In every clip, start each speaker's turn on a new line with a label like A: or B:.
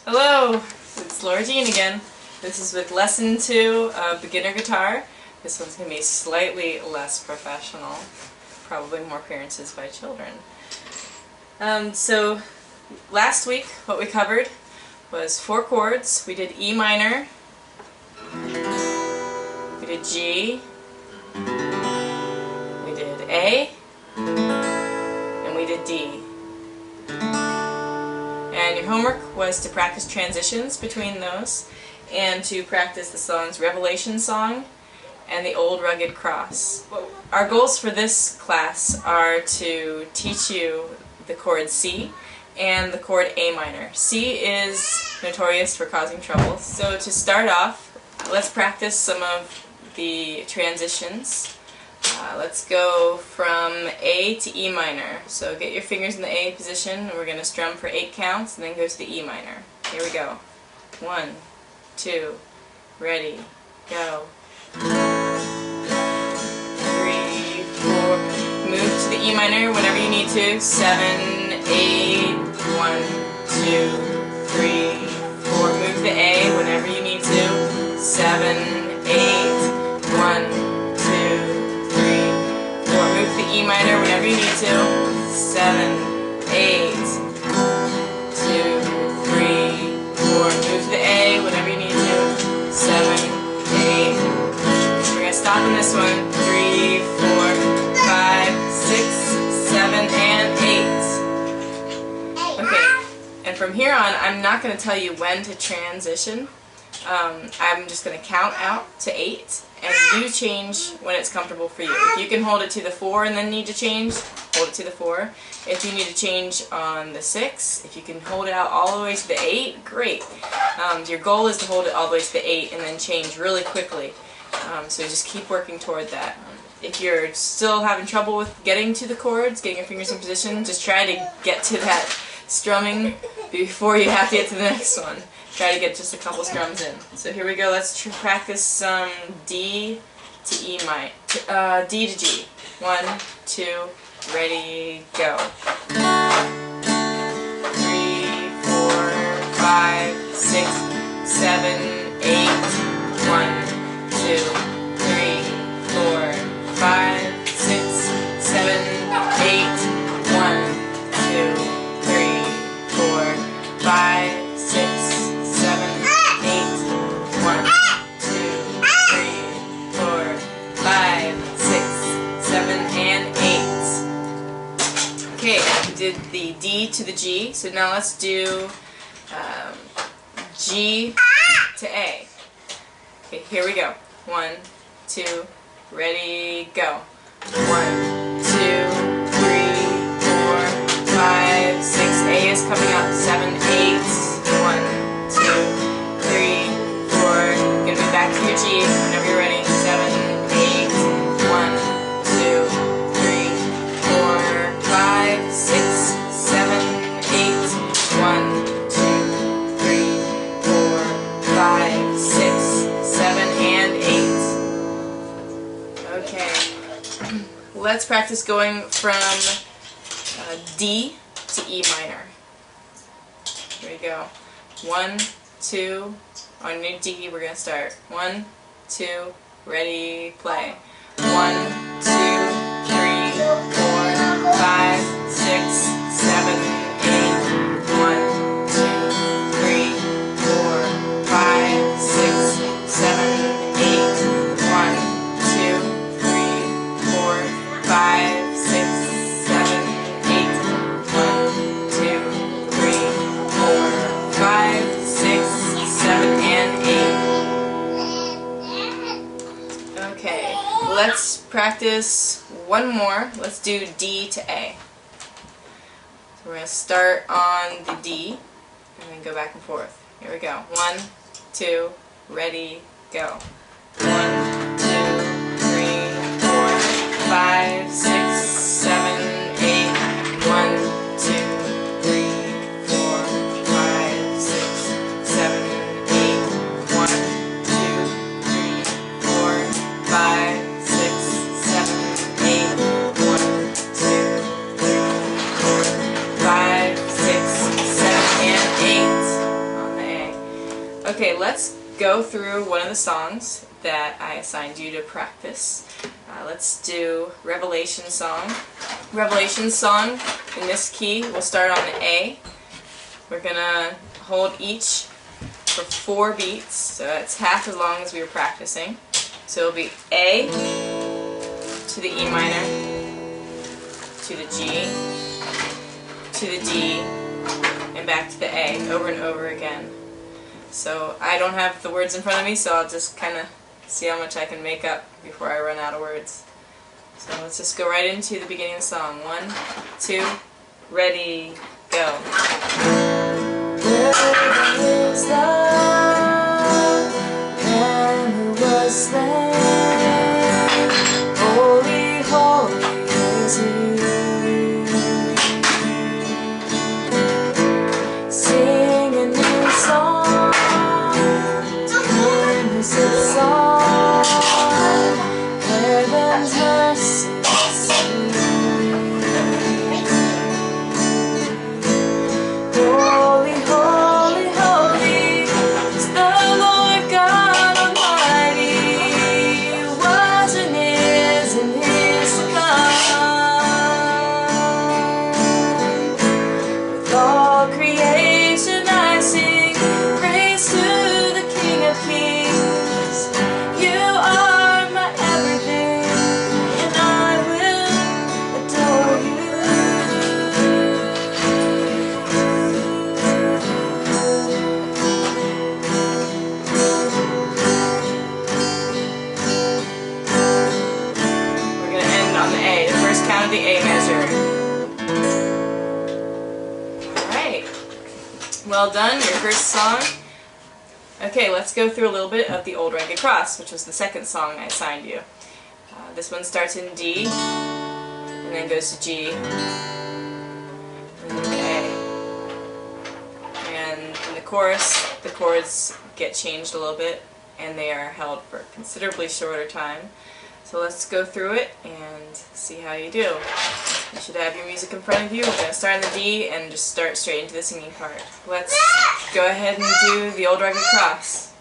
A: Hello, it's Laura Jean again. This is with Lesson 2 of Beginner Guitar. This one's going to be slightly less professional, probably more appearances by children. So last week what we covered was 4 chords. We did E minor, we did G, we did A, and we did D. And your homework was to practice transitions between those and to practice the songs Revelation Song and the Old Rugged Cross. Our goals for this class are to teach you the chord C and the chord A minor. C is notorious for causing trouble, so to start off, let's practice some of the transitions. Let's go from A to E minor. So get your fingers in the A position, and we're going to strum for 8 counts and then go to the E minor. Here we go. 1, 2, ready, go. 3, 4, move to the E minor whenever you need to. 7, 8, 1, 2, 3, 4. Move to the A whenever you need to. 7, 8, 1, E minor whenever you need to. 7, 8, 2, 3, 4. Move to the A whenever you need to. 7, 8. We're going to stop in this one. 3, 4, 5, 6, 7, and 8. Okay, and from here on, I'm not going to tell you when to transition. I'm just going to count out to 8, and you change when it's comfortable for you. If you can hold it to the 4 and then need to change, hold it to the 4. If you need to change on the 6, if you can hold it out all the way to the 8, great. Your goal is to hold it all the way to the 8 and then change really quickly. So just keep working toward that. If you're still having trouble with getting to the chords, getting your fingers in position, just try to get to that strumming before you have to get to the next one. Try to get just a couple strums in. So here we go. Let's practice some D to E minor, D to G. 1, 2, ready, go. 3, 4, 5, 6, 7, 8. 1, 2, 3, 4, 5, 6, 7, 8. 1, 2, 3, 4, 5, 6. 7, and 8. Okay, we did the D to the G, so now let's do G to A. Okay, here we go. 1, 2, ready, go. 1, 2, 3, 4, 5, 6. A is coming up. 7, 8. 1, 2, 3, 4. Gonna be back to your G whenever you're ready. 7, 8. 1, 2, 3, 4, 5, 6, 7, 8. 1, 2, 3, 4, 5, 6, 7, and 8. Okay. Let's practice going from D to E minor. Here we go. 1, 2. On your D, we're going to start. 1, 2, ready, play. 1, 2, 3, 4, 5, 6, 7, 8. 1, 2, 3, 4, 5, 6, 7, 8. 1, 2, 3, 4, 5, 6, 7, 8. 1, 2, 3, 4, 5, 6, 7, and 8. Okay. Let's practice one more. Let's do D to A. So we're going to start on the D and then go back and forth. Here we go. 1, 2, ready, go. 1, 2, 3, 4, 5, 6, 7, 8. 1, 2, 3, 4, 5, 6, 7, 8. 1, 2, 3, 4, 5. 5, 6, 7, and 8. Okay, let's go through one of the songs that I assigned you to practice. Let's do Revelation Song. Revelation Song in this key, we'll start on the A. We're going to hold each for 4 beats, so that's half as long as we were practicing. So it'll be A to the E minor, to the G, to the D, and back to the A, over and over again. So I don't have the words in front of me, so I'll just kind of see how much I can make up before I run out of words. So let's just go right into the beginning of the song. 1, 2, ready, go. There is love, and who was slain, holy, holy is He. Sing a new song to Him who sits on heaven's mercy seat. Holy, holy, holy is the Lord God Almighty, who was and is to come. With all creation I sing praise to the King of Kings. You are my everything, and I will adore you. We're going to end on the A, the first count of the A measure. Alright, well done, your first song. Okay, let's go through a little bit of the Old Rugged Cross, which was the second song I assigned you. This one starts in D, and then goes to G, and then A. And in the chorus, the chords get changed a little bit, and they are held for a considerably shorter time. So let's go through it and see how you do. You should have your music in front of you. We're going to start on the D and just start straight into the singing part. Let's go ahead and do the Old Rugged Cross.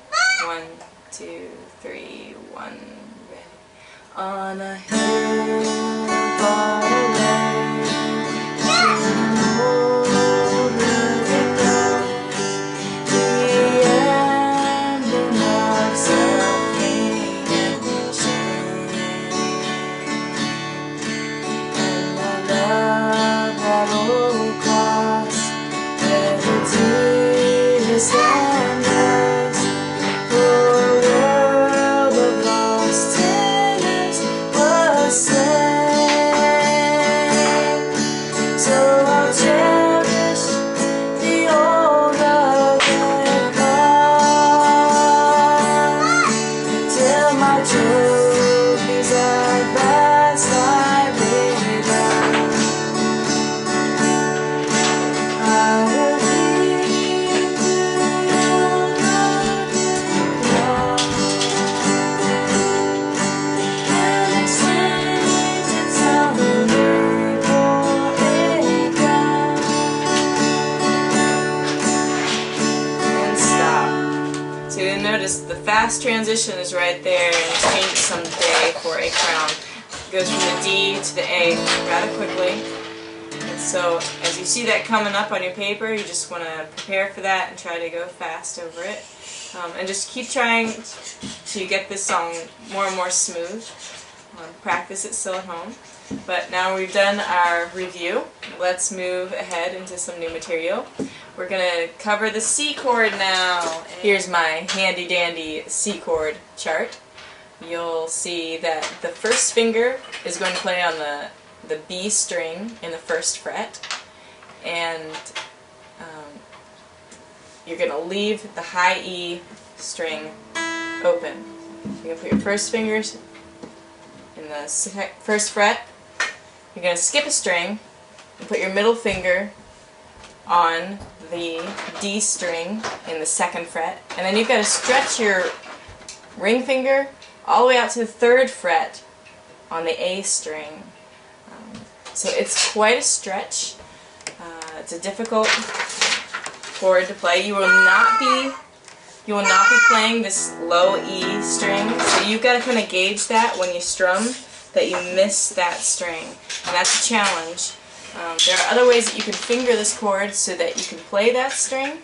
A: 1, 2, 3, 1, ready. On a hill far away, an old rugged cross, the ending of suffering and shame, and I love that old cross where the tears and blood for a world of lost sinners was slain. So I'll cherish the old rugged cross till my trophies at last I lay down. I will cling to the old rugged cross and exchange its hallowed for a crown. And stop. So you'll notice the fast transition is right there, and change it someday for a crown. It goes from the D to the A rather quickly. And so as you see that coming up on your paper, you just want to prepare for that and try to go fast over it. And just keep trying to get this song more and more smooth. Practice it still at home. But now we've done our review, let's move ahead into some new material. We're going to cover the C chord now. Here's my handy dandy C chord chart. You'll see that the first finger is going to play on the B string in the first fret, and you're going to leave the high E string open. You're going to put your first fingers in the first fret. You're going to skip a string and put your middle finger on the D string in the second fret, and then you've got to stretch your ring finger all the way out to the third fret on the A string. So it's quite a stretch. It's a difficult chord to play. You you will not be playing this low E string, so you've got to kind of gauge that when you strum, that you miss that string, and that's a challenge. There are other ways that you can finger this chord so that you can play that string.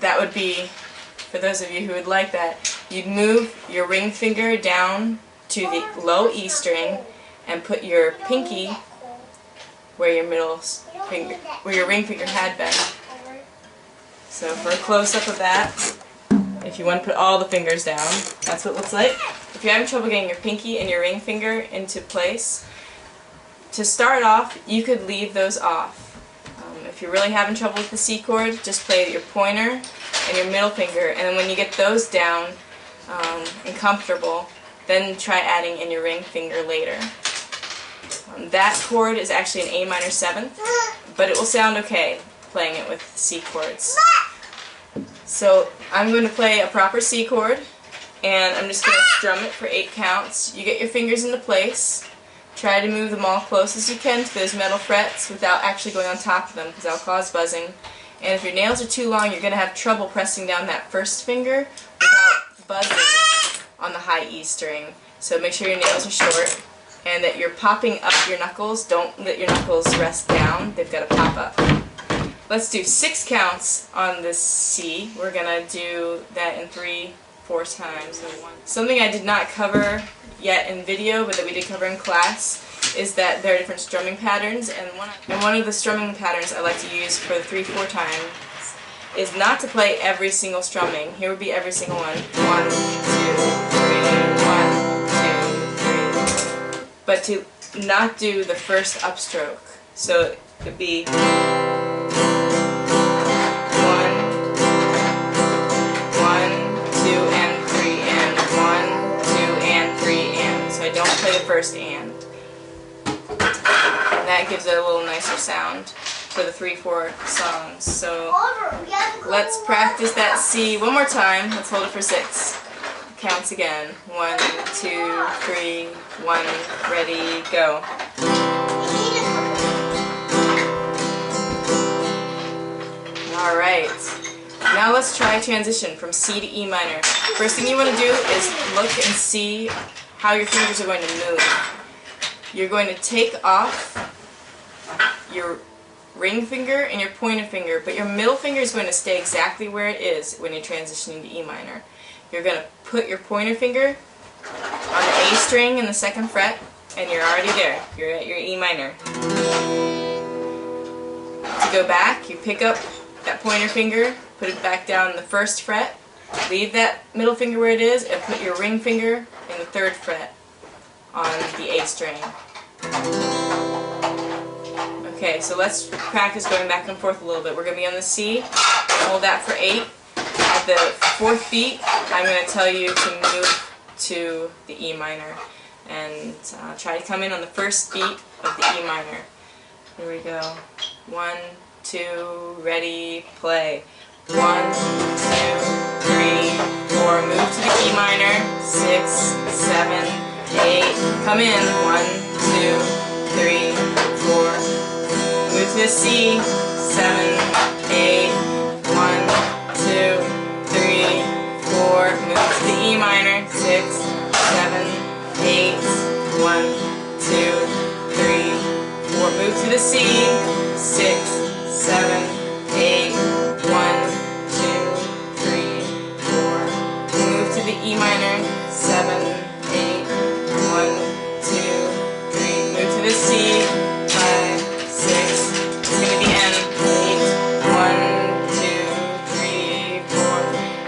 A: That would be, for those of you who would like that, you'd move your ring finger down to the low E string and put your pinky where your middle finger, where your ring finger had been. So for a close-up of that, if you want to put all the fingers down, that's what it looks like. If you're having trouble getting your pinky and your ring finger into place, to start off, you could leave those off. If you're really having trouble with the C chord, just play your pointer and your middle finger, and then when you get those down and comfortable, then try adding in your ring finger later. That chord is actually an A minor 7th, but it will sound okay playing it with C chords. So I'm going to play a proper C chord, and I'm just going to strum it for 8 counts. You get your fingers into place. Try to move them all close as you can to those metal frets without actually going on top of them, because that'll cause buzzing. And if your nails are too long, you're going to have trouble pressing down that first finger without buzzing on the high E string. So make sure your nails are short and that you're popping up your knuckles. Don't let your knuckles rest down. They've got to pop up. Let's do 6 counts on this C. We're going to do that in 3-4 times. Something I did not cover yet in video, but that we did cover in class, is that there are different strumming patterns, and one of the strumming patterns I like to use for the 3-4 times is not to play every single strumming. Here would be every single one. 1, 2, 3, 1, 2, 3. But to not do the first upstroke. So it could be 1, 1, 2, and 3, and 1, 2, and 3, and. So I don't play the first and. And that gives it a little nicer sound for the 3-4 songs. So let's practice that C one more time. Let's hold it for 6 counts again. 1, 2, 3, 1, ready, go. Alright, now let's try transition from C to E minor. First thing you want to do is look and see how your fingers are going to move. You're going to take off your ring finger and your pointer finger, but your middle finger is going to stay exactly where it is when you're transitioning to E minor. You're going to put your pointer finger on the A string in the 2nd fret, and you're already there. You're at your E minor. To go back, you pick up that pointer finger, put it back down in the 1st fret, leave that middle finger where it is, and put your ring finger in the 3rd fret on the A string. Okay, so let's practice going back and forth a little bit. We're going to be on the C, hold that for 8. At the 4th beat, I'm going to tell you to move to the E minor, and try to come in on the 1st beat of the E minor. Here we go. 1, 2, ready, play. 1, 2, 3, 4, move to the E minor, 6, 7, 8, come in, 1, 2, 3, 4, move to the C, 7, 8, 1, 2, 3, 4, move to the E minor, 6, 7, 8, 1, 2, 3, 4, move to the C, 6, 7, 8, 1, 2, 3, 4, move to the E minor, 7, 8, 1, 2, 3, move to the C, 5, 6, it's going to be N, 8, 1, 2, 3, 4,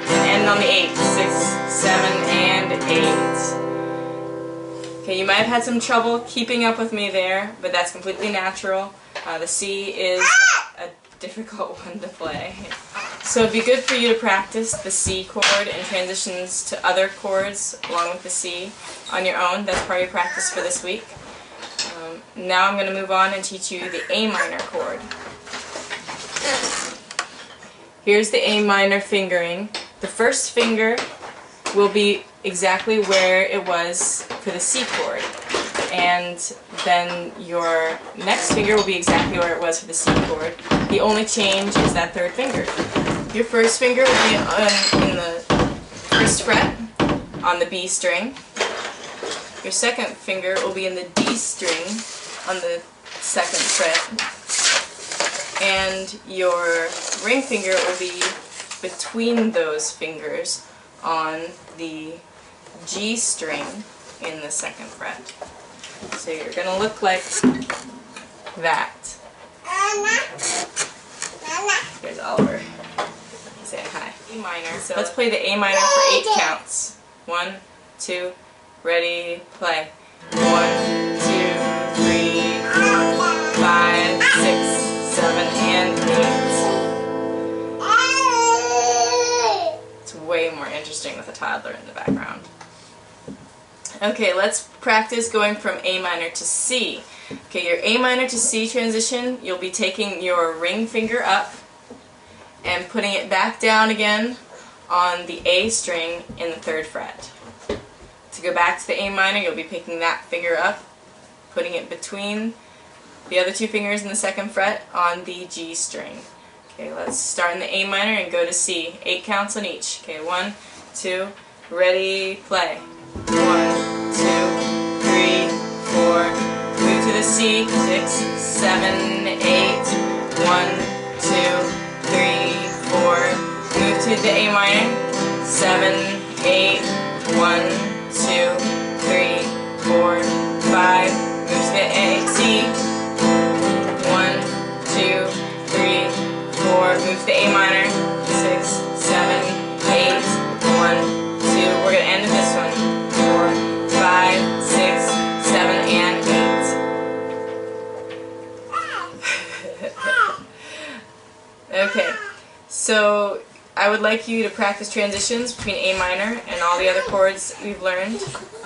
A: and end on the 8, 6, 7, and 8. Okay, you might have had some trouble keeping up with me there, but that's completely natural. The C is a difficult one to play. So it'd be good for you to practice the C chord and transitions to other chords along with the C on your own. That's part of your practice for this week. Now I'm going to move on and teach you the A minor chord. Here's the A minor fingering. The first finger will be exactly where it was for the C chord, and then your next finger will be exactly where it was for the C chord. The only change is that third finger. Your first finger will be in the first fret on the B string. Your second finger will be in the D string on the second fret. And your ring finger will be between those fingers on the G string in the second fret. So you're going to look like that. There's Oliver saying hi. A minor. So let's play the A minor for 8 counts. 1, 2, ready, play. 1, 2, 3, 4, 5, 6, 7, and 8. It's way more interesting with a toddler in the background. Okay, let's practice going from A minor to C. Okay, your A minor to C transition, you'll be taking your ring finger up and putting it back down again on the A string in the 3rd fret. To go back to the A minor, you'll be picking that finger up, putting it between the other 2 fingers in the 2nd fret on the G string. Okay, let's start in the A minor and go to C. 8 counts on each. Okay, 1, 2, ready, play. 1, 2, 3, 4, move to the C, 6, 7, 8, 1, 2, 3, 4, move to the A minor, 7, 8, 1, 2, 3, 4, 5, move to the C, 1, 2, 3, 4, move to the A minor, 6, 7, 8, 1, 2, we're going to end with this one, 4, 5, 6, 7, and 8. Okay, so I would like you to practice transitions between A minor and all the other chords we've learned.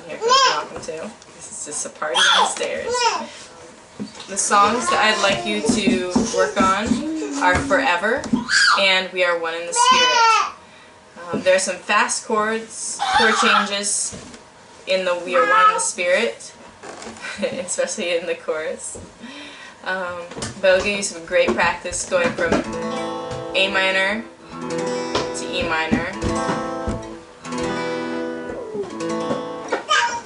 A: Here comes Malcolm too. This is just a party on the stairs. The songs that I'd like you to work on are Forever and We Are One in the Spirit. There are some fast chord changes in the We Are One in the Spirit, especially in the chorus. But I'll give you some great practice going from A minor to E minor.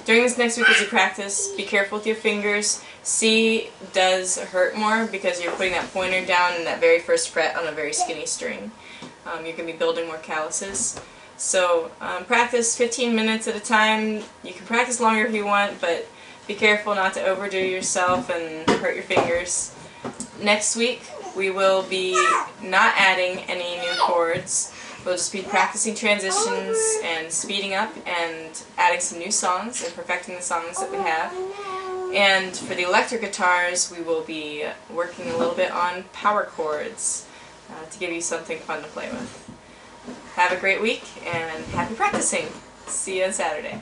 A: During this next week as you practice, be careful with your fingers. C does hurt more because you're putting that pointer down in that very first fret on a very skinny string. You're going to be building more calluses. So practice 15 minutes at a time. You can practice longer if you want, but be careful not to overdo yourself and hurt your fingers. Next week we will be not adding any new chords. We'll just be practicing transitions and speeding up and adding some new songs and perfecting the songs that we have. And for the electric guitars we will be working a little bit on power chords to give you something fun to play with. Have a great week and happy practicing. See you on Saturday.